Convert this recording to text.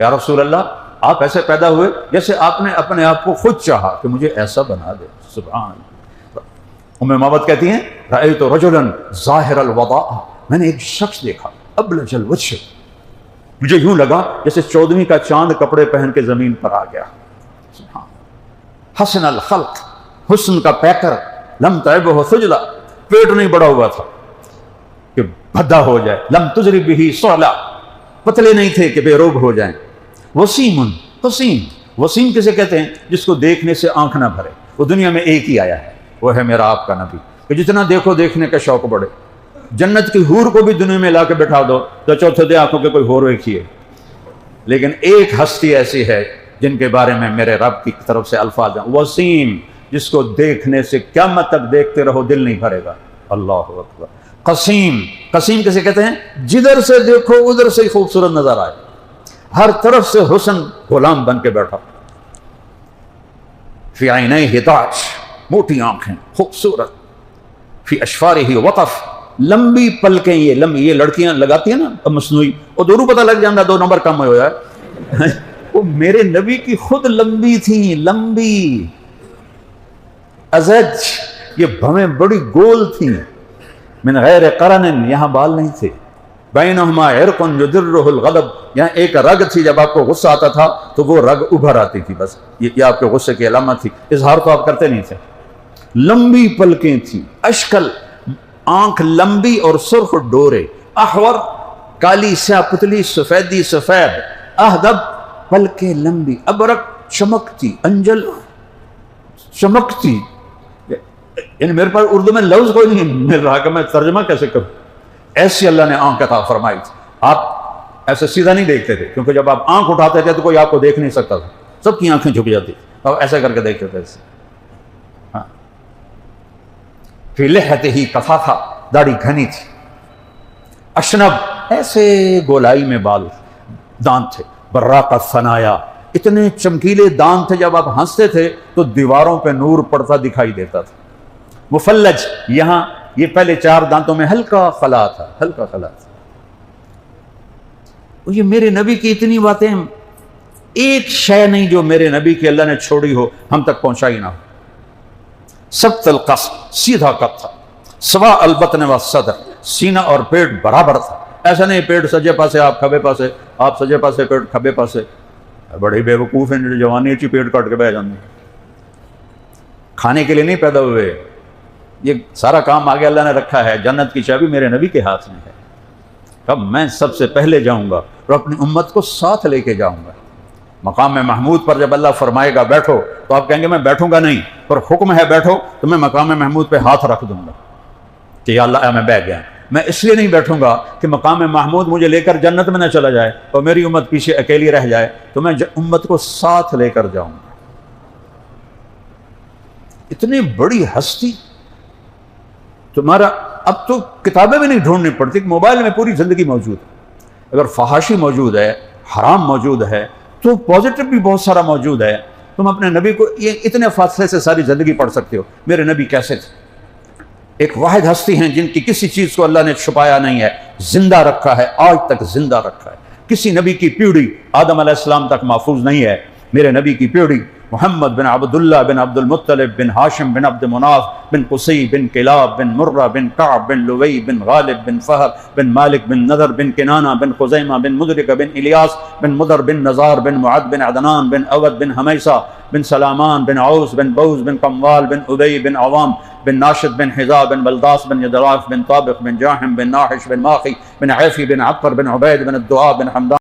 یا رسول اللہ آپ ایسے پیدا ہوئے جیسے آپ نے اپنے آپ کو خود چاہا کہ مجھے ایسا بنا دے. سبحان اللہ. ام معبد کہتی ہیں رأیت رجلا ظاہر الوضاء، میں نے ایک شخص دیکھا ابلج الوجه، مجھے یوں لگا جیسے 14ویں کا چاند کپڑے پہن کے زمین پر آ گیا. حسن الخلق، حسن کا پیکر، لم تعبہ خجلہ، پیٹ نہیں بڑا ہوا تھا کہ بھدا ہو جائے، لم تجرب به صعلا، پتلے نہیں تھے کہ بے روب ہو جائیں. وسیم قسیم، وسیم کسے کہتے ہیں؟ جس کو دیکھنے سے آنکھ نہ بھرے. وہ دنیا میں ایک ہی آیا ہے، وہ ہے میرا آپ کا نبی، کہ جتنا دیکھو دیکھنے کا شوق بڑھے. جنت کی حور کو بھی دنیا میں لا کے بٹھا دو تو چوتھے دے آنکھوں کے کوئی ہور ایک ہی ہے. لیکن ایک ہستی ایسی ہے جن کے بارے میں میرے رب کی طرف سے الفاظ ہیں، وسیم، جس کو دیکھنے سے قیامت تک دیکھتے رہو دل نہیں بھرے گا. اللہ اکبر. قسیم، قسیم کسے کہتے ہیں؟ جدھر سے دیکھو ادھر سے خوبصورت نظر آئے، ہر طرف سے حسن غلام بن کے بیٹھا. فی عینیہ ہداج، موٹی آنکھیں، خوبصورت. فی اشفارہ وطف، لمبی پلکیں. یہ لڑکیاں لگاتی ہیں نا مصنوعی، وہ دونوں پتہ لگ جانا 2 نمبر کم ہو جائے. وہ میرے نبی کی خود لمبی تھی، لمبی ازج، یہ بھویں بڑی گول تھیں. من غیر قرن، یہاں بال نہیں تھے. بینہما عرق یدرہ الغضب، یہاں ایک رگ تھی، جب آپ کو غصہ آتا تھا تو وہ رگ ابھر آتی تھی. بس یہ آپ کے غصے کی علامت تھی، اظہار تو آپ کرتے نہیں تھے. لمبی پلکیں تھیں، اشکل، آنکھ لمبی اور سرخ ڈورے. احور، کالی سیاہ پتلی، سفیدی سفید. اہدب، پلکیں لمبی. ابرق، چمکتی. انجل، چمکتی. یعنی میرے پاس اردو میں لفظ کوئی نہیں مل رہا کہ میں ترجمہ کیسے کروں. ایسی اللہ نے آنکھ عطا فرمائی تھی. آپ ایسے سیدھا نہیں دیکھتے تھے، کیونکہ جب آپ آنکھ اٹھاتے تھے تو کوئی آپ کو دیکھ نہیں سکتا تھا، سب کی آنکھیں جھک جاتی. اب ایسے کر کے دیکھتے تھے ایسے. ہاں. فی لحیتہ کثافہ، داڑھی گھنی تھی. اشنب، ایسے گولائی میں بال، دانت تھے. براق الثنایا، اتنے چمکیلے دانت تھے جب آپ ہنستے تھے تو دیواروں پہ نور پڑتا دکھائی دیتا تھا. مفلج، یہاں یہ پہلے 4 دانتوں میں ہلکا خلا تھا، ہلکا خلا تھا. یہ میرے نبی کی اتنی باتیں، ایک شے نہیں جو میرے نبی کی اللہ نے چھوڑی ہو ہم تک پہنچائی نہ ہو. سبت القصد، سیدھا قد تھا. سوا البطن والصدر، سینہ اور پیٹ برابر تھا. ایسا نہیں پیٹ سجے پاسے آپ کھبے پاسے، آپ سجے پاسے پیٹ کھبے پاسے. بڑے بے وقوف ہیں جو جوانی اچھی پیٹ کاٹ کے بہ جاتے ہیں. کھانے کے لیے نہیں پیدا ہوئے، یہ سارا کام آگے اللہ نے رکھا ہے. جنت کی چابی میرے نبی کے ہاتھ میں ہے. اب میں سب سے پہلے جاؤں گا اور اپنی امت کو ساتھ لے کے جاؤں گا. مقام محمود پر جب اللہ فرمائے گا بیٹھو تو آپ کہیں گے میں بیٹھوں گا نہیں، پر حکم ہے بیٹھو تو میں مقام محمود پہ ہاتھ رکھ دوں گا کہ یا اللہ میں بیٹھ گیا. میں اس لیے نہیں بیٹھوں گا کہ مقام محمود مجھے لے کر جنت میں نہ چلا جائے اور میری امت پیچھے اکیلی رہ جائے، تو میں امت کو ساتھ لے کر جاؤں گا. اتنی بڑی ہستی تمہارا، اب تو کتابیں بھی نہیں ڈھونڈنی پڑتی، موبائل میں پوری زندگی موجود ہے. اگر فحاشی موجود ہے، حرام موجود ہے، تو پازیٹو بھی بہت سارا موجود ہے. تم اپنے نبی کو یہ اتنے فاصلے سے ساری زندگی پڑھ سکتے ہو. میرے نبی کیسے تھے؟ ایک واحد ہستی ہیں جن کی کسی چیز کو اللہ نے چھپایا نہیں ہے، زندہ رکھا ہے، آج تک زندہ رکھا ہے. کسی نبی کی پیڑھی آدم علیہ السلام تک محفوظ نہیں ہے. میرے نبی کی پیڑھی محمد بن عبداللہ بن عبد المطلب بن ہاشم بن عبد مناف بن قصی بن کلاب بن مرہ بن کعب بن لوی بن غالب بن فہر بن مالک بن نضر بن کنانہ بن خزیمہ بن مدرکہ بن الیاس بن مدر بن نزار بن معد بن عدنان بن اود بن حمیسہ بن سلامان بن عوس بن بوز بن قموال بن ابی بن عوام بن ناشد بن حذاء بن بلداس بن یدراف بن طابق بن جاحم بن ناحش بن ماخی بن عیفی بن عقر بن عبید بن الدعاء بن حمدان